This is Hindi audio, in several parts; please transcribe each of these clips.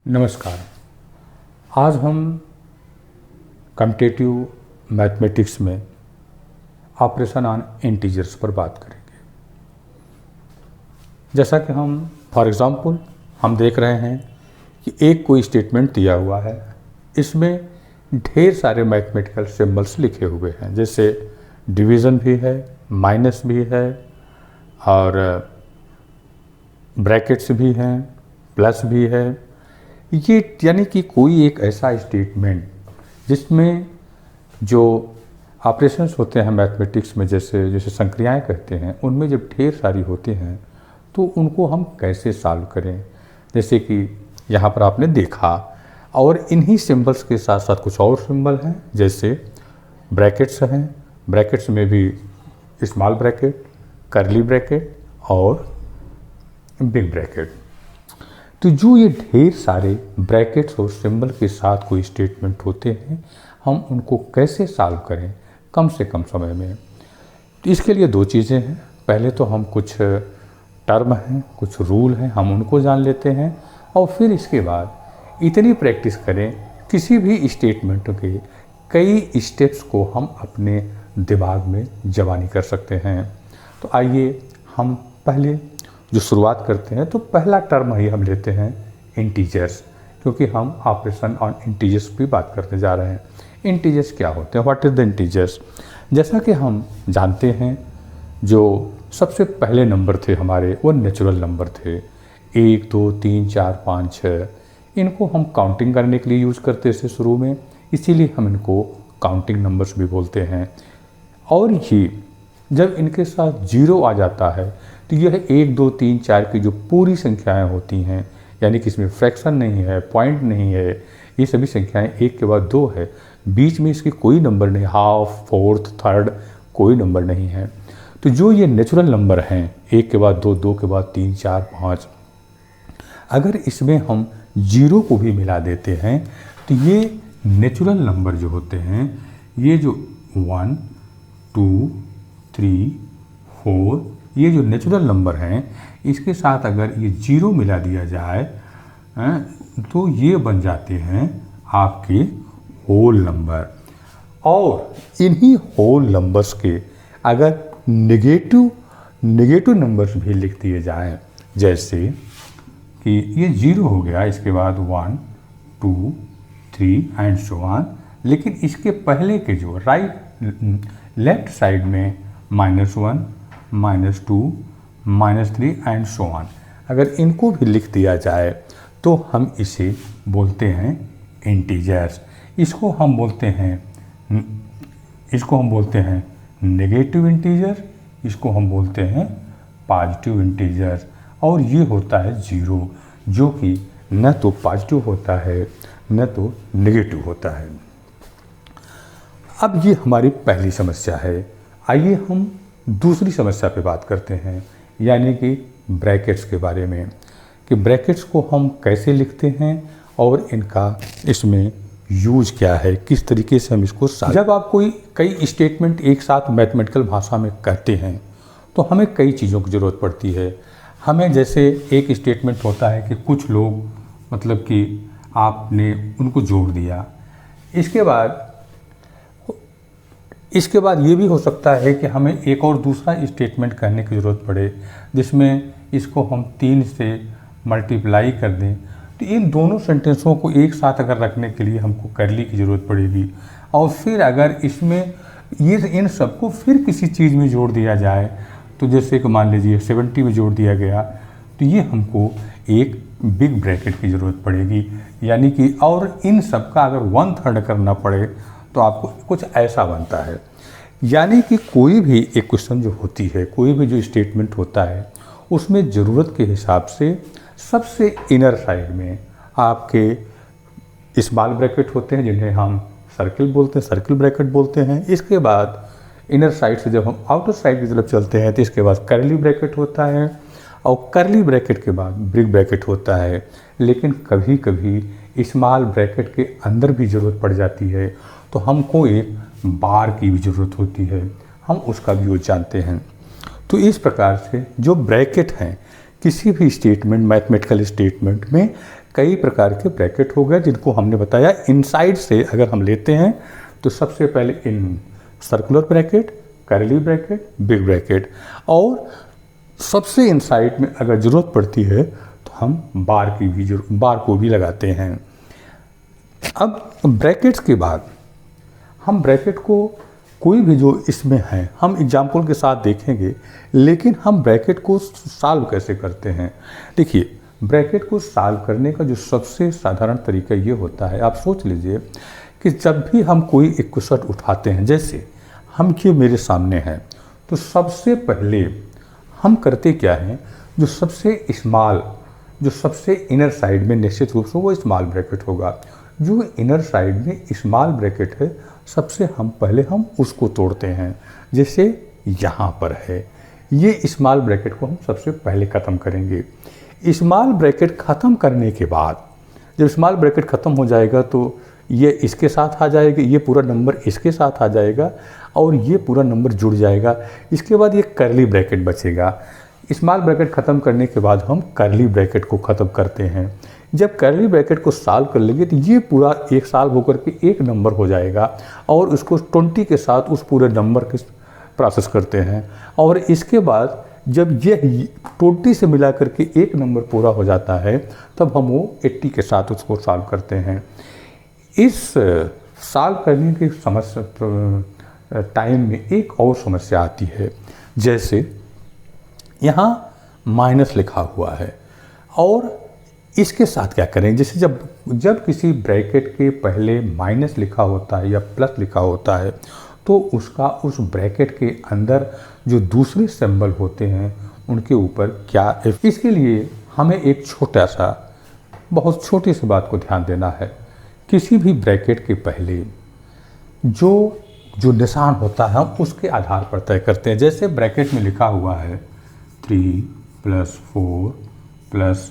नमस्कार। आज हम कम्पिटिटिव मैथमेटिक्स में ऑपरेशन ऑन इंटीजर्स पर बात करेंगे। जैसा कि हम फॉर एग्जांपल हम देख रहे हैं कि एक कोई स्टेटमेंट दिया हुआ है, इसमें ढेर सारे मैथमेटिकल सिंबल्स लिखे हुए हैं, जैसे डिवीज़न भी है, माइनस भी है और ब्रैकेट्स भी हैं, प्लस भी है। ये यानी कि कोई एक ऐसा स्टेटमेंट जिसमें जो ऑपरेशंस होते हैं मैथमेटिक्स में, जैसे संक्रियाएं कहते हैं, उनमें जब ढेर सारी होती हैं तो उनको हम कैसे सॉल्व करें। जैसे कि यहाँ पर आपने देखा, और इन्हीं सिंबल्स के साथ साथ कुछ और सिंबल हैं, जैसे ब्रैकेट्स हैं, ब्रैकेट्स में भी स्मॉल ब्रैकेट, कर्ली ब्रैकेट और बिग ब्रैकेट। तो जो ये ढेर सारे ब्रैकेट्स और सिंबल के साथ कोई स्टेटमेंट होते हैं, हम उनको कैसे सॉल्व करें कम से कम समय में। तो इसके लिए दो चीज़ें हैं। पहले तो हम कुछ टर्म हैं, कुछ रूल हैं, हम उनको जान लेते हैं, और फिर इसके बाद इतनी प्रैक्टिस करें किसी भी स्टेटमेंट के कई स्टेप्स को हम अपने दिमाग में जवानी कर सकते हैं। तो आइए हम पहले जो शुरुआत करते हैं, तो पहला टर्म ही हम लेते हैं इंटीजर्स, क्योंकि हम ऑपरेशन ऑन इंटीजर्स भी बात करने जा रहे हैं। इंटीजर्स क्या होते हैं, व्हाट इज़ द इंटीजर्स। जैसा कि हम जानते हैं, जो सबसे पहले नंबर थे हमारे, वो नेचुरल नंबर थे। 1 2 3 4 5 6, इनको हम काउंटिंग करने के लिए यूज़ करते थे शुरू में, इसीलिए हम इनको काउंटिंग नंबर्स भी बोलते हैं। और ये जब इनके साथ जीरो आ जाता है तो यह 1 2 3 4 की जो पूरी संख्याएं होती हैं, यानी कि इसमें फ्रैक्शन नहीं है, पॉइंट नहीं है, ये सभी संख्याएं एक के बाद दो है, बीच में इसके कोई नंबर नहीं, हाफ, फोर्थ, थर्ड, कोई नंबर नहीं है। तो जो ये नेचुरल नंबर हैं, 1 के बाद 2, 2 के बाद 3 4 5, अगर इसमें हम जीरो को भी मिला देते हैं तो ये नेचुरल नंबर जो होते हैं, ये जो 1 2 3 4, ये जो नेचुरल नंबर हैं, इसके साथ अगर ये जीरो मिला दिया जाए तो ये बन जाते हैं आपके होल नंबर। और इन्हीं होल नंबर्स के अगर नेगेटिव नंबर्स भी लिख दिए जाएं, जैसे कि ये जीरो हो गया, इसके बाद 1 2 3 एंड सो ऑन, लेकिन इसके पहले के जो लेफ्ट साइड में -1 -2 -3 एंड सो ऑन, अगर इनको भी लिख दिया जाए तो हम इसे बोलते हैं इंटीजर्स। इसको हम बोलते हैं नेगेटिव इंटीजर, इसको हम बोलते हैं पॉजिटिव इंटीजर। और ये होता है जीरो, जो कि न तो पॉजिटिव होता है न तो नेगेटिव होता है। अब ये हमारी पहली समस्या है। आइए हम दूसरी समस्या पे बात करते हैं, यानी कि ब्रैकेट्स के बारे में, कि ब्रैकेट्स को हम कैसे लिखते हैं और इनका इसमें यूज क्या है, किस तरीके से हम इसको जब आप कई स्टेटमेंट एक साथ मैथमेटिकल भाषा में कहते हैं तो हमें कई चीज़ों की ज़रूरत पड़ती है। हमें जैसे एक स्टेटमेंट होता है कि कुछ लोग, मतलब कि आपने उनको जोड़ दिया, इसके बाद ये भी हो सकता है कि हमें एक और दूसरा स्टेटमेंट कहने की ज़रूरत पड़े, जिसमें इसको हम 3 से मल्टीप्लाई कर दें। तो इन दोनों सेंटेंसों को एक साथ अगर रखने के लिए हमको कर्ली की ज़रूरत पड़ेगी, और फिर अगर इसमें इन सबको फिर किसी चीज़ में जोड़ दिया जाए, तो जैसे कि मान लीजिए 70 में जोड़ दिया गया, तो ये हमको एक बिग ब्रैकेट की ज़रूरत पड़ेगी, यानी कि, और इन सब का अगर 1/3 करना पड़े तो आपको कुछ ऐसा बनता है। यानी कि कोई भी एक क्वेश्चन जो होती है, कोई भी जो स्टेटमेंट होता है, उसमें ज़रूरत के हिसाब से सबसे इनर साइड में आपके स्मॉल ब्रैकेट होते हैं, जिन्हें हम सर्किल ब्रैकेट बोलते हैं। इसके बाद इनर साइड से जब हम आउटर साइड की तरफ चलते हैं तो इसके बाद कर्ली ब्रैकेट होता है, और कर्ली ब्रैकेट के बाद बिग ब्रैकेट होता है। लेकिन कभी कभी स्मॉल ब्रैकेट के अंदर भी ज़रूरत पड़ जाती है, तो हमको एक बार की भी ज़रूरत होती है, हम उसका भी यूज जानते हैं। तो इस प्रकार से जो ब्रैकेट हैं किसी भी स्टेटमेंट, मैथमेटिकल स्टेटमेंट में कई प्रकार के ब्रैकेट हो गए जिनको हमने बताया। इनसाइड से अगर हम लेते हैं तो सबसे पहले in circular bracket, curly bracket, big bracket, और सबसे इनसाइड में अगर ज़रूरत पड़ती है तो हम बार को भी लगाते हैं। अब ब्रैकेट्स के बाद हम ब्रैकेट को कोई भी जो इसमें है हम एग्जाम्पल के साथ देखेंगे, लेकिन हम ब्रैकेट को सॉल्व कैसे करते हैं। देखिए, ब्रैकेट को सॉल्व करने का जो सबसे साधारण तरीका ये होता है, आप सोच लीजिए कि जब भी हम कोई एक क्वेश्चन उठाते हैं, जैसे हम ये मेरे सामने हैं, तो सबसे पहले हम करते क्या हैं, जो सबसे इनर साइड में निश्चित रूप से वो स्मॉल ब्रैकेट होगा। जो इनर साइड में स्मॉल ब्रैकेट है, सबसे पहले हम उसको तोड़ते हैं। जैसे यहाँ पर है, ये स्मॉल ब्रैकेट को हम सबसे पहले ख़त्म करेंगे। स्मॉल ब्रैकेट ख़त्म करने के बाद जब स्मॉल ब्रैकेट ख़त्म हो जाएगा तो ये इसके साथ आ जाएगा, ये पूरा नंबर इसके साथ आ जाएगा और ये पूरा नंबर जुड़ जाएगा। इसके बाद ये कर्ली ब्रैकेट बचेगा। स्मॉल ब्रैकेट ख़त्म करने के बाद हम कर्ली ब्रैकेट को ख़त्म करते हैं। जब कर्ली ब्रैकेट को सॉल्व कर लेंगे तो ये पूरा एक सॉल्व होकर के एक नंबर हो जाएगा और उसको 20 के साथ उस पूरे नंबर के प्रोसेस करते हैं। और इसके बाद जब ये 20 से मिला करके एक नंबर पूरा हो जाता है, तब हम वो 80 के साथ उसको सॉल्व करते हैं। इस सॉल्व करने की समस्या टाइम में एक और समस्या आती है। जैसे यहाँ माइनस लिखा हुआ है और इसके साथ क्या करें। जैसे जब किसी ब्रैकेट के पहले माइनस लिखा होता है या प्लस लिखा होता है, तो उसका उस ब्रैकेट के अंदर जो दूसरे सिंबल होते हैं उनके ऊपर क्या इसके लिए हमें एक बहुत छोटी सी बात को ध्यान देना है। किसी भी ब्रैकेट के पहले जो निशान होता है हम उसके आधार पर तय करते हैं। जैसे ब्रैकेट में लिखा हुआ है 3 + 4 +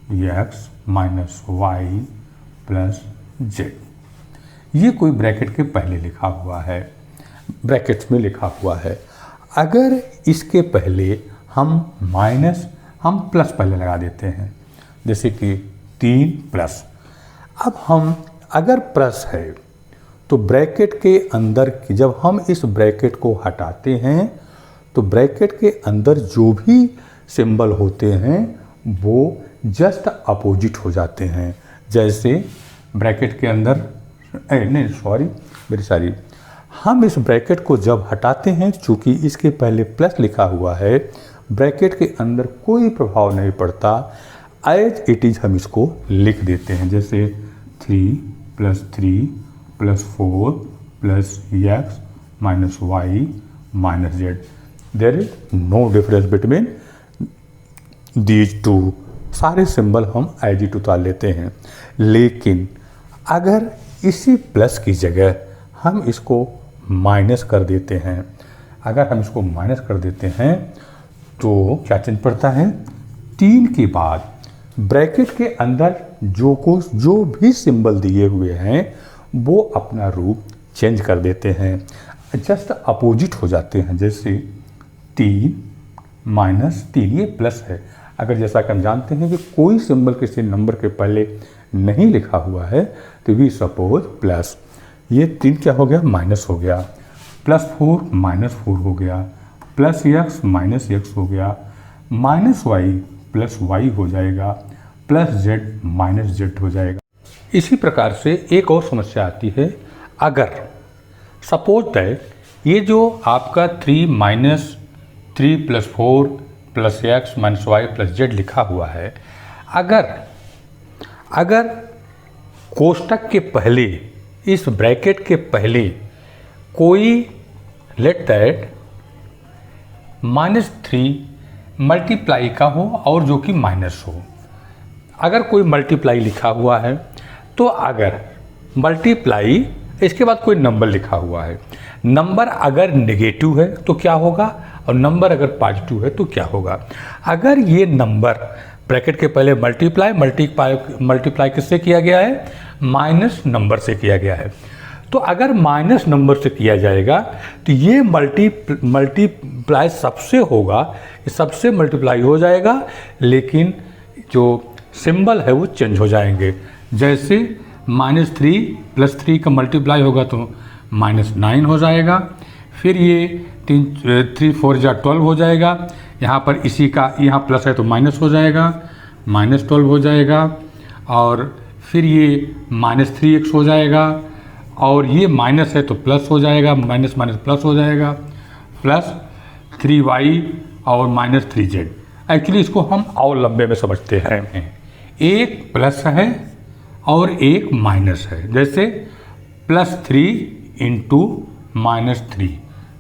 x - y + z, ये कोई ब्रैकेट के पहले लिखा हुआ है, ब्रैकेट्स में लिखा हुआ है। अगर इसके पहले हम प्लस पहले लगा देते हैं, जैसे कि 3+। अब हम अगर प्लस है तो ब्रैकेट के अंदर जब हम इस ब्रैकेट को हटाते हैं तो ब्रैकेट के अंदर जो भी सिंबल होते हैं वो जस्ट अपोजिट हो जाते हैं। जैसे ब्रैकेट के अंदर हम इस ब्रैकेट को जब हटाते हैं, चूँकि इसके पहले प्लस लिखा हुआ है, ब्रैकेट के अंदर कोई प्रभाव नहीं पड़ता, एज इट इज़ हम इसको लिख देते हैं। जैसे 3 + 3 + 4 + x - y - z, there is no difference between these two. सारे सिंबल हम एज इट उतार लेते हैं। लेकिन अगर इसी प्लस की जगह हम इसको माइनस कर देते हैं, तो क्या चिन्ह पड़ता है। 3 के बाद ब्रैकेट के अंदर जो भी सिंबल दिए हुए हैं वो अपना रूप चेंज कर देते हैं, जस्ट अपोजिट हो जाते हैं। जैसे 3 - 3 ये प्लस है। अगर जैसा कि हम जानते हैं कि कोई सिंबल किसी नंबर के पहले नहीं लिखा हुआ है तो वी सपोज प्लस, ये 3 क्या हो गया, माइनस हो गया, +4 - 4 हो गया, +x - x हो गया, -y + y हो जाएगा, +z - z हो जाएगा। इसी प्रकार से एक और समस्या आती है। अगर सपोज दैट ये जो आपका 3 + 4 + x - y + z लिखा हुआ है, अगर कोष्टक के पहले, इस ब्रैकेट के पहले कोई लेट दैट -3 मल्टीप्लाई का हो और जो कि माइनस हो। अगर कोई मल्टीप्लाई लिखा हुआ है तो अगर मल्टीप्लाई इसके बाद कोई नंबर लिखा हुआ है, नंबर अगर नेगेटिव है तो क्या होगा और नंबर अगर पॉजिटिव है तो क्या होगा। अगर ये नंबर ब्रैकेट के पहले मल्टीप्लाई किससे किया गया है, माइनस नंबर से किया गया है, तो अगर माइनस नंबर से किया जाएगा तो ये मल्टीप्लाई सबसे होगा, सबसे मल्टीप्लाई हो जाएगा, लेकिन जो सिंबल है वो चेंज हो जाएंगे। जैसे -3 + 3 का मल्टीप्लाई होगा तो -9 हो जाएगा। फिर ये 3 4 जा 12 हो जाएगा। यहाँ पर इसी का यहाँ प्लस है तो माइनस हो जाएगा, -12 हो जाएगा। और फिर ये -3x हो जाएगा, और ये माइनस है तो प्लस हो जाएगा, माइनस माइनस प्लस हो जाएगा, प्लस 3y और -3z। एक्चुअली इसको हम और लंबे में समझते हैं। एक प्लस है और एक माइनस है। जैसे +3 × -3,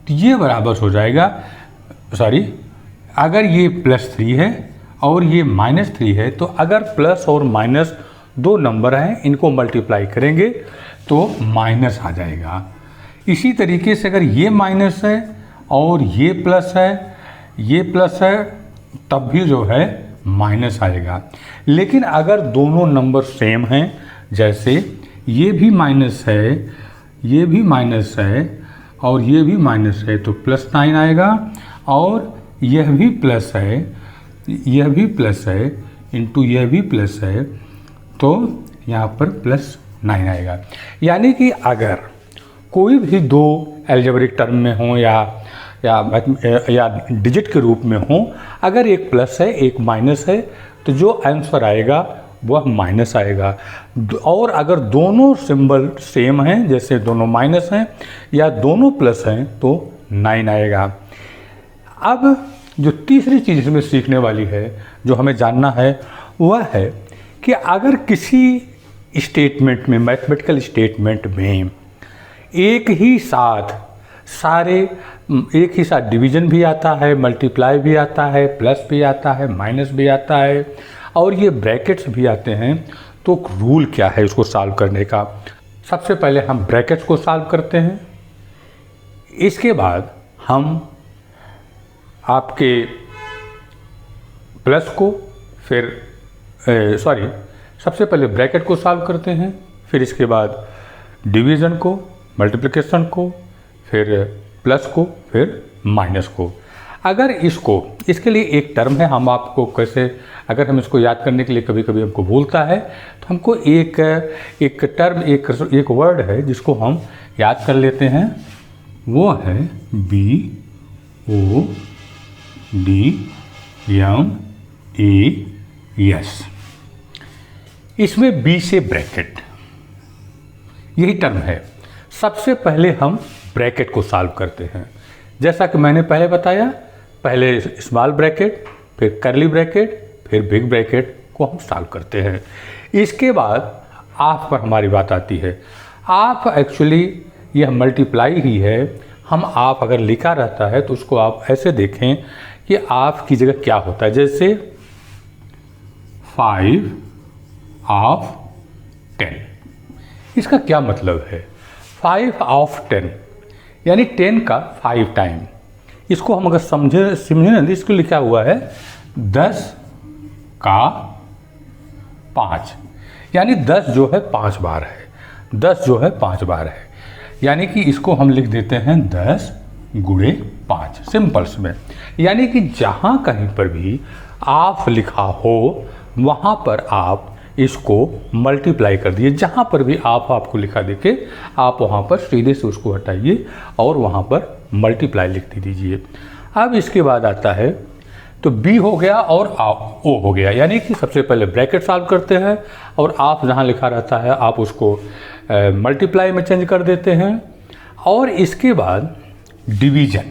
तो ये बराबर हो जाएगा, सॉरी, अगर ये +3 है और ये -3 है तो अगर प्लस और माइनस दो नंबर हैं, इनको मल्टीप्लाई करेंगे तो माइनस आ जाएगा। इसी तरीके से अगर ये माइनस है और ये प्लस है तब भी जो है माइनस आएगा। लेकिन अगर दोनों नंबर सेम हैं, जैसे ये भी माइनस है, ये भी माइनस है और ये भी माइनस है, तो +9 आएगा। और यह भी प्लस है, यह भी प्लस है, इंटू यह भी प्लस है, तो यहाँ पर +9 आएगा। यानी कि अगर कोई भी दो एल्जेब्रिक टर्म में हो या डिजिट के रूप में हो, अगर एक प्लस है एक माइनस है तो जो आंसर आएगा वह माइनस आएगा। और अगर दोनों सिंबल सेम हैं, जैसे दोनों माइनस हैं या दोनों प्लस हैं, तो 9 आएगा। अब जो तीसरी चीज़ इसमें सीखने वाली है, जो हमें जानना है, वह है कि अगर किसी स्टेटमेंट में, मैथमेटिकल स्टेटमेंट में एक ही साथ डिवीजन भी आता है, मल्टीप्लाई भी आता है, प्लस भी आता है, माइनस भी आता है, और ये ब्रैकेट्स भी आते हैं, तो रूल क्या है इसको सॉल्व करने का। सबसे पहले हम ब्रैकेट्स को सॉल्व करते हैं, इसके बाद हम आपके प्लस को सबसे पहले ब्रैकेट को सॉल्व करते हैं, फिर इसके बाद डिवीज़न को, मल्टीप्लिकेशन को, फिर प्लस को, फिर माइनस को। अगर इसके लिए एक टर्म है, हम आपको कैसे, अगर हम इसको याद करने के लिए कभी कभी हमको भूलता है, तो हमको एक टर्म, एक वर्ड है जिसको हम याद कर लेते हैं, वो है BODMAS। इसमें B से ब्रैकेट, यही टर्म है। सबसे पहले हम ब्रैकेट को सॉल्व करते हैं। जैसा कि मैंने पहले बताया, पहले स्मॉल ब्रैकेट, फिर कर्ली ब्रैकेट, फिर बिग ब्रैकेट को हम सॉल्व करते हैं। इसके बाद ऑफ पर हमारी बात आती है। ऑफ एक्चुअली यह मल्टीप्लाई ही है। हम ऑफ अगर लिखा रहता है तो उसको आप ऐसे देखें कि ऑफ की जगह क्या होता है। जैसे 5 of 10, इसका क्या मतलब है? 5 of 10 यानी 10 का 5 टाइम। इसको हम अगर समझे ना, इसको लिखा हुआ है 10 का 5, यानी 10 जो है 5 बार है, 10 जो है 5 बार है। यानी कि इसको हम लिख देते हैं 10 गुणे 5 सिंपल्स में। यानी कि जहाँ कहीं पर भी ऑफ लिखा हो वहाँ पर आप इसको मल्टीप्लाई कर दिए। जहाँ पर भी ऑफ आपको लिखा देखे, आप वहाँ पर सीधे से उसको हटाइए और वहाँ पर मल्टीप्लाई लिख दीजिए। अब इसके बाद आता है तो बी हो गया और ओ हो गया। यानी कि सबसे पहले ब्रैकेट सॉल्व करते हैं और ऑफ जहाँ लिखा रहता है आप उसको मल्टीप्लाई में चेंज कर देते हैं। और इसके बाद डिवीजन,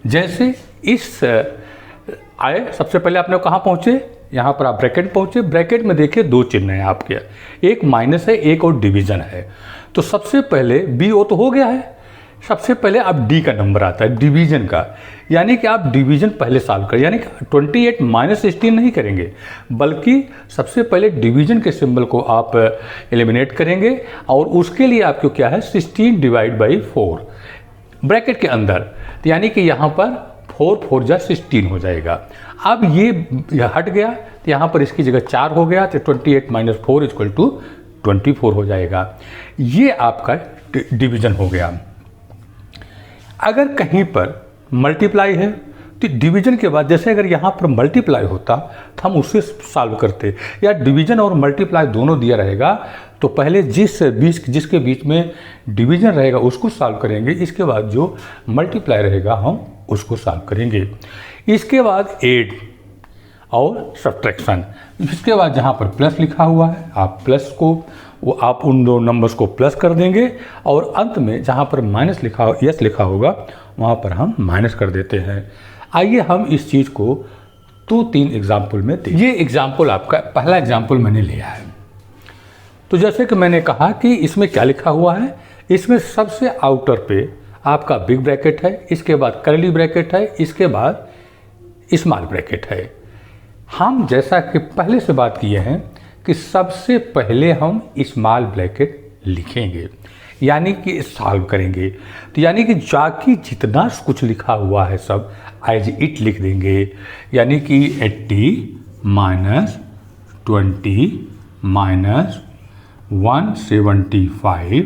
जैसे इस आए, सबसे पहले आपने कहाँ पहुँचे, यहाँ पर आप ब्रैकेट पहुँचे। ब्रैकेट में देखिए 2 चिन्ह हैं आपके, एक माइनस है, एक और डिवीजन है। तो सबसे पहले बी ओ तो हो गया है, सबसे पहले अब डी का नंबर आता है डिवीजन का। यानी कि आप डिवीजन पहले सॉल्व करें, यानी कि 28 माइनस 16 नहीं करेंगे, बल्कि सबसे पहले डिवीजन के सिंबल को आप एलिमिनेट करेंगे। और उसके लिए आपको क्या है, 16 डिवाइड बाई 4 ब्रैकेट के अंदर। तो यानी कि यहाँ पर 4 4 जा 16 हो जाएगा। अब ये हट गया तो यहाँ पर इसकी जगह 4 हो गया, तो 28 माइनस 4 इक्वल टू 24 हो जाएगा। ये आपका डिवीजन हो गया। अगर कहीं पर मल्टीप्लाई है तो डिवीजन के बाद जैसे अगर यहाँ पर मल्टीप्लाई होता तो हम उससे सॉल्व करते, या डिवीजन और मल्टीप्लाई दोनों दिया रहेगा तो पहले जिसके बीच में डिवीजन रहेगा उसको सॉल्व करेंगे, इसके बाद जो मल्टीप्लाई रहेगा हम उसको सॉल्व करेंगे। इसके बाद ऐड और सब्ट्रैक्शन, इसके बाद जहाँ पर प्लस लिखा हुआ है आप प्लस को आप उन दो नंबर्स को प्लस कर देंगे, और अंत में जहाँ पर माइनस लिखा हो यस लिखा होगा वहाँ पर हम माइनस कर देते हैं। आइए हम इस चीज़ को 2-3 एग्जाम्पल में देखें। ये एग्जाम्पल आपका पहला एग्जाम्पल मैंने लिया है। तो जैसे कि मैंने कहा कि इसमें क्या लिखा हुआ है, इसमें सबसे आउटर पे आपका बिग ब्रैकेट है, इसके बाद कर्ली ब्रैकेट है, इसके बाद स्मॉल ब्रैकेट है। हम जैसा कि पहले से बात किए हैं कि सबसे पहले हम स्मॉल ब्रैकेट लिखेंगे, यानी कि सॉल्व करेंगे। तो यानी कि जाके जितना कुछ लिखा हुआ है सब एज इट लिख देंगे, यानी कि 80 minus 20 minus 175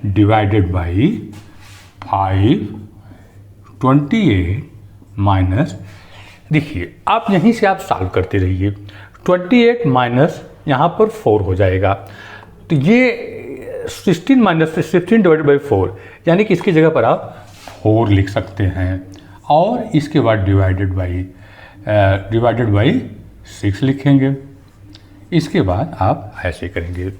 divided by 5 28 minus, देखिए आप यहीं से आप सॉल्व करते रहिए। 28 माइनस यहाँ पर 4 हो जाएगा, तो ये 16 माइनस 16 डिवाइडेड बाई 4, यानी कि इसकी जगह पर आप 4 लिख सकते हैं, और इसके बाद डिवाइडेड बाई 6 लिखेंगे। इसके बाद आप ऐसे करेंगे।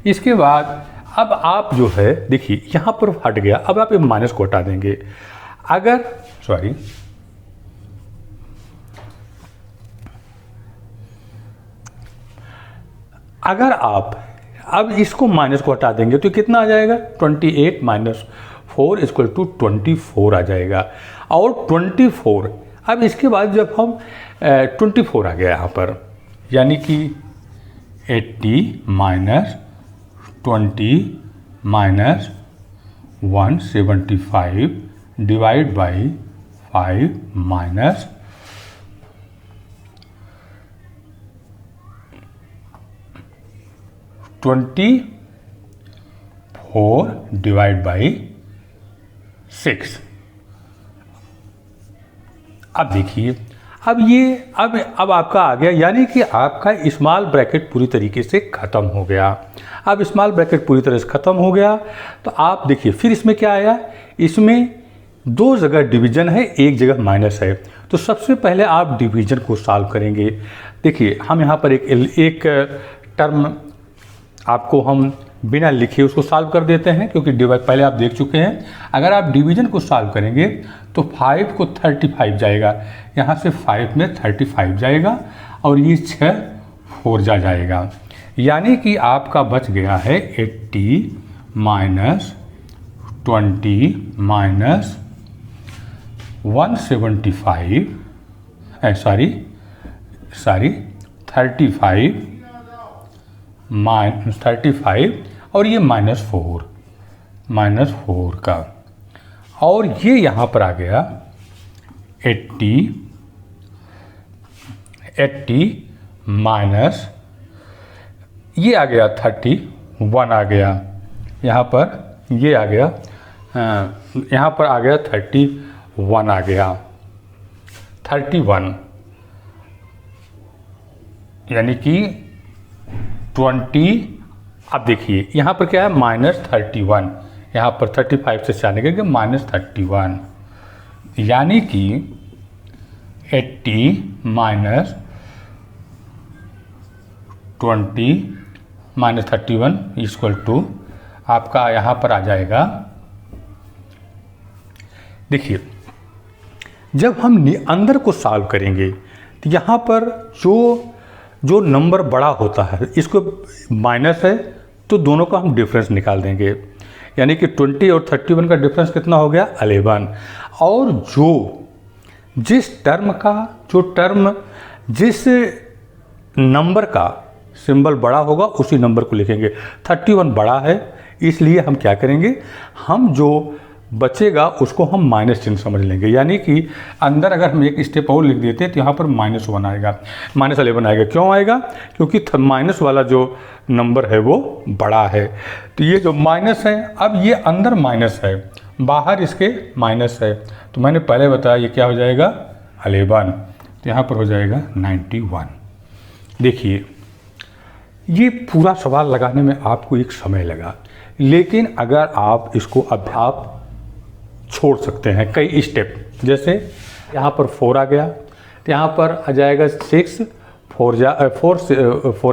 इसके बाद अब आप जो है देखिए यहाँ पर हट गया, अब आप माइनस को हटा देंगे। अगर आप अब इसको माइनस को हटा देंगे तो कितना आ जाएगा, 28 माइनस 4 इक्वल टू 24 आ जाएगा। और 24 अब इसके बाद जब हम 24 आ गया यहाँ पर, यानी कि 80 minus 20 minus 175 divide by 5 minus 24 divide by 6। अब देखिए अब आपका आ गया, यानी कि आपका स्मॉल ब्रैकेट पूरी तरीके से ख़त्म हो गया। अब स्मॉल ब्रैकेट पूरी तरह से ख़त्म हो गया तो आप देखिए फिर इसमें क्या आया, इसमें 2 जगह डिवीजन है, 1 जगह माइनस है। तो सबसे पहले आप डिवीजन को सॉल्व करेंगे। देखिए हम यहाँ पर एक टर्म आपको हम बिना लिखे उसको सॉल्व कर देते हैं, क्योंकि पहले आप देख चुके हैं। अगर आप डिवीजन को सॉल्व करेंगे तो 5 को 35 जाएगा, यहाँ से 5 में 35 जाएगा, और ये 6 4 जाएगा, यानी कि आपका बच गया है 80 माइनस 20 माइनस 175 35 माइनस 35, और ये माइनस 4 का, और ये यहाँ पर आ गया 80 माइनस ये आ गया 31 आ गया, यहाँ पर ये आ गया, यहाँ पर आ गया 31 आ गया, 31 यानी कि 20। अब देखिए यहाँ पर क्या है माइनस 31, यहाँ पर 35 से जाने के माइनस 31, यानी कि 80 माइनस 20 माइनस 31 इक्वल टू आपका यहाँ पर आ जाएगा। देखिए जब हम अंदर को सॉल्व करेंगे तो यहाँ पर जो नंबर बड़ा होता है इसको माइनस है तो दोनों का हम डिफरेंस निकाल देंगे, यानी कि 20 और 31 का डिफरेंस कितना हो गया 11। और जिस नंबर का सिंबल बड़ा होगा उसी नंबर को लिखेंगे। 31 बड़ा है इसलिए हम क्या करेंगे, हम जो बचेगा उसको हम माइनस चिन्ह समझ लेंगे, यानी कि अंदर अगर हम एक स्टेप और लिख देते हैं तो यहाँ पर -1 आएगा, -11 आएगा। क्यों आएगा, क्योंकि माइनस वाला जो नंबर है वो बड़ा है। तो ये जो माइनस है, अब ये अंदर माइनस है बाहर इसके माइनस है, तो मैंने पहले बताया ये क्या हो जाएगा 11, तो यहाँ पर हो जाएगा 91। देखिए ये पूरा सवाल लगाने में आपको एक समय लगा, लेकिन अगर आप इसको अब आप छोड़ सकते हैं कई स्टेप। जैसे यहाँ पर 4 आ गया, तो यहाँ पर आ जाएगा 6, 4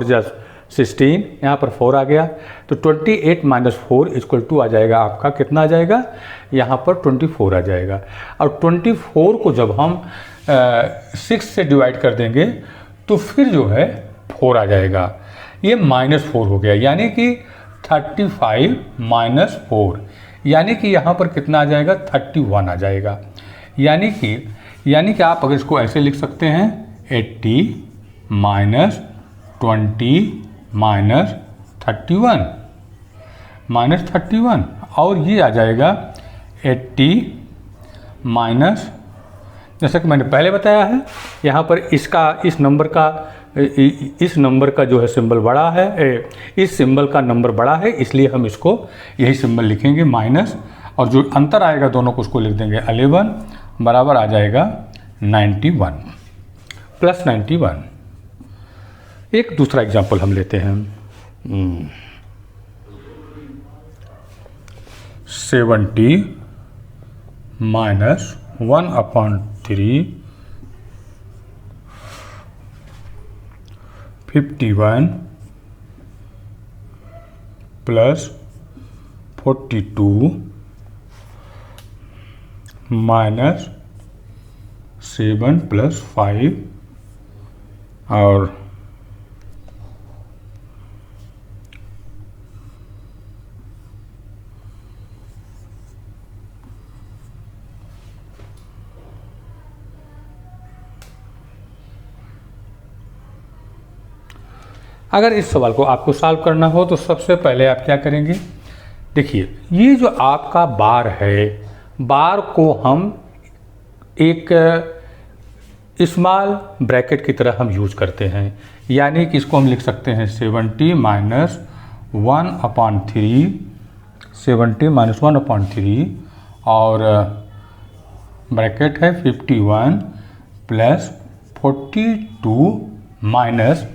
जा 16, यहाँ पर 4 आ गया, तो 28 - 4 = आ जाएगा आपका कितना आ जाएगा, यहाँ पर 24 आ जाएगा। और 24 को जब हम 6 से डिवाइड कर देंगे तो फिर जो है 4 आ जाएगा, ये -4 हो गया, यानी कि 35 - 4, यानी कि यहाँ पर कितना आ जाएगा, 31 आ जाएगा। यानी कि आप अगर इसको ऐसे लिख सकते हैं 80 - 20 - 31 और ये आ जाएगा 80 माइनस, जैसा कि मैंने पहले बताया है, यहाँ पर इस नंबर का जो है सिंबल बड़ा है, इस सिंबल का नंबर बड़ा है, इसलिए हम इसको यही सिंबल लिखेंगे माइनस, और जो अंतर आएगा दोनों को उसको लिख देंगे 11 बराबर आ जाएगा 91 + 91। एक दूसरा एग्जाम्पल हम लेते हैं, 70 - 1/3 51 + 42 - 7 + 5 और अगर इस सवाल को आपको सॉल्व करना हो तो सबसे पहले आप क्या करेंगे, देखिए ये जो आपका बार है, बार को हम एक स्मॉल ब्रैकेट की तरह हम यूज करते हैं, यानी कि इसको हम लिख सकते हैं 70 - 1/3 और ब्रैकेट है 51 + 42 माइनस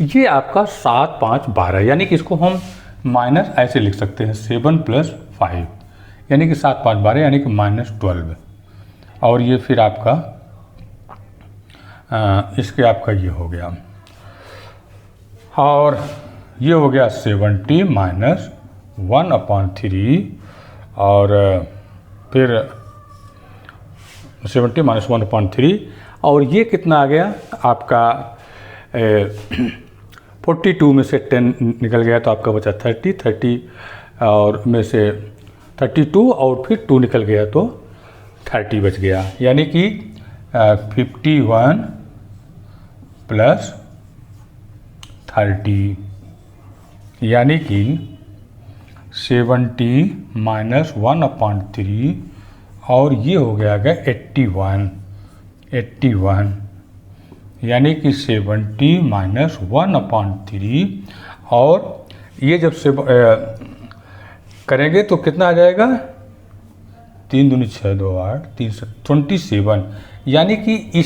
ये आपका 7 - 5 = 12, यानी कि इसको हम माइनस ऐसे लिख सकते हैं 7 + 5, यानी कि 7 - 5 = 12, यानी कि -12। और ये फिर आपका इसके आपका ये हो गया, और ये हो गया 70 - 1/3 और फिर 70 - 1/3 और ये कितना आ गया आपका 42 में से 10 निकल गया तो आपका बचा 30 और में से 32 और फिर 2 निकल गया तो 30 बच गया, यानी कि 51 + 30, यानी कि 70 - 1/3 और ये हो गया 81, यानी कि 70 - 1/3 और ये जब से करेंगे तो कितना आ जाएगा, 3 दूनी 6 2 8 3 27, यानी कि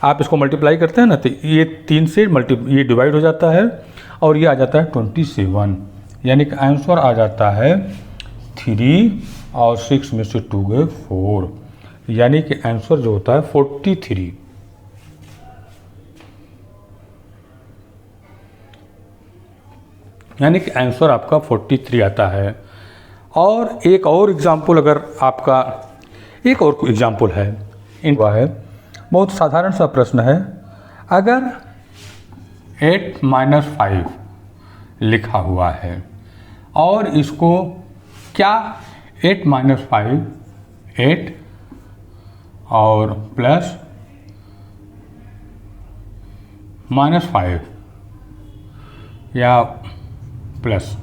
आप इसको मल्टीप्लाई करते हैं ना, तो ये 3 से ये डिवाइड हो जाता है और ये आ जाता है 27, यानी कि आंसर आ जाता है 3 और 6 में से 2 गए 4, यानी कि आंसर जो होता है 43। यानी कि आंसर आपका 43 आता है। और एक और एग्जाम्पल, अगर आपका एक और एग्जाम्पल है, इनका है बहुत साधारण सा प्रश्न है, अगर 8 - 5 लिखा हुआ है और इसको क्या 8 - 5 8 और प्लस -5 या प्लस,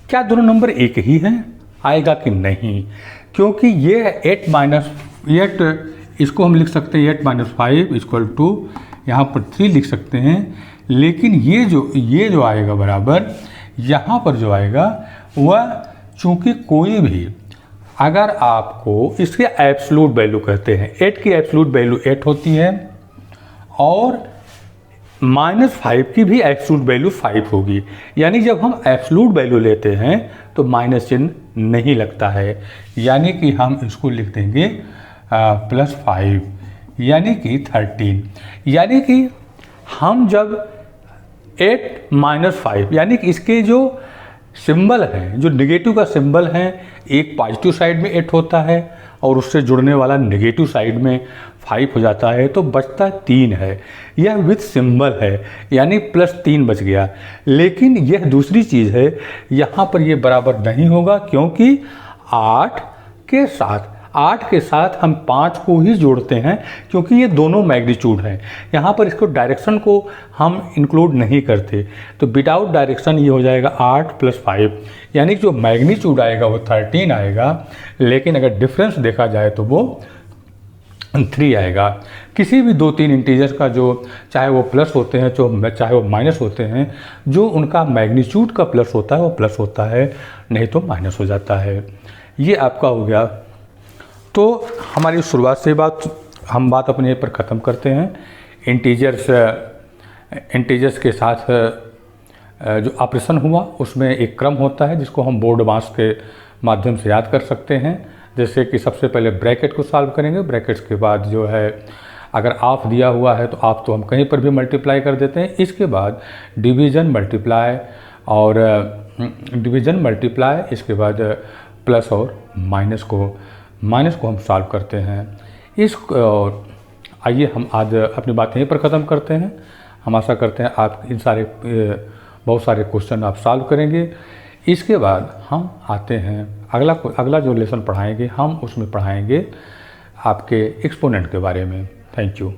क्या दोनों नंबर एक ही हैं, आएगा कि नहीं, क्योंकि ये 8 इसको हम लिख सकते हैं 8 - 5 = यहाँ पर 3 लिख सकते हैं, लेकिन ये जो आएगा बराबर यहाँ पर जो आएगा वह, चूँकि कोई भी अगर आपको इसके एब्सोल्यूट वैल्यू कहते हैं, 8 की एब्सोल्यूट वैल्यू 8 होती है और -5 की भी एब्सोल्यूट वैल्यू 5 होगी। यानी जब हम एब्सोल्यूट वैल्यू लेते हैं तो माइनस चिन्ह नहीं लगता है, यानी कि हम इसको लिख देंगे +5 यानी कि 13। यानी कि हम जब 8 - 5 यानी कि इसके जो सिंबल हैं, जो निगेटिव का सिंबल है, एक पॉजिटिव साइड में 8 होता है और उससे जुड़ने वाला नेगेटिव साइड में 5 हो जाता है, तो बचता 3 है। यह विथ सिंबल है यानी +3 बच गया। लेकिन यह दूसरी चीज़ है, यहाँ पर यह बराबर नहीं होगा क्योंकि 8 के साथ हम 5 को ही जोड़ते हैं क्योंकि ये दोनों मैग्नीट्यूड हैं। यहाँ पर इसको डायरेक्शन को हम इंक्लूड नहीं करते, तो विदाउट डायरेक्शन ये हो जाएगा 8 + 5 यानी जो मैग्नीट्यूड आएगा वो 13 आएगा, लेकिन अगर डिफरेंस देखा जाए तो वो 3 आएगा। किसी भी 2-3 इंटीजर्स का जो चाहे वो प्लस होते हैं चाहे वो माइनस होते हैं, जो उनका मैग्नीट्यूड का प्लस होता है वो प्लस होता है, नहीं तो माइनस हो जाता है। ये आपका हो गया। तो हमारी शुरुआत से हम बात अपने यहीं पर ख़त्म करते हैं। इंटीजर्स के साथ जो ऑपरेशन हुआ उसमें एक क्रम होता है जिसको हम बोर्ड मास के माध्यम से याद कर सकते हैं। जैसे कि सबसे पहले ब्रैकेट को सॉल्व करेंगे, ब्रैकेट्स के बाद जो है अगर ऑफ दिया हुआ है तो ऑफ तो हम कहीं पर भी मल्टीप्लाई कर देते हैं। इसके बाद डिवीज़न मल्टीप्लाई इसके बाद प्लस और माइनस को हम सॉल्व करते हैं। आइए हम आज अपनी बात यहीं पर ख़त्म करते हैं। हम आशा करते हैं आप बहुत सारे क्वेश्चन आप सॉल्व करेंगे। इसके बाद हम आते हैं अगला जो लेसन पढ़ाएंगे हम उसमें पढ़ाएंगे आपके एक्सपोनेंट के बारे में। Thank you.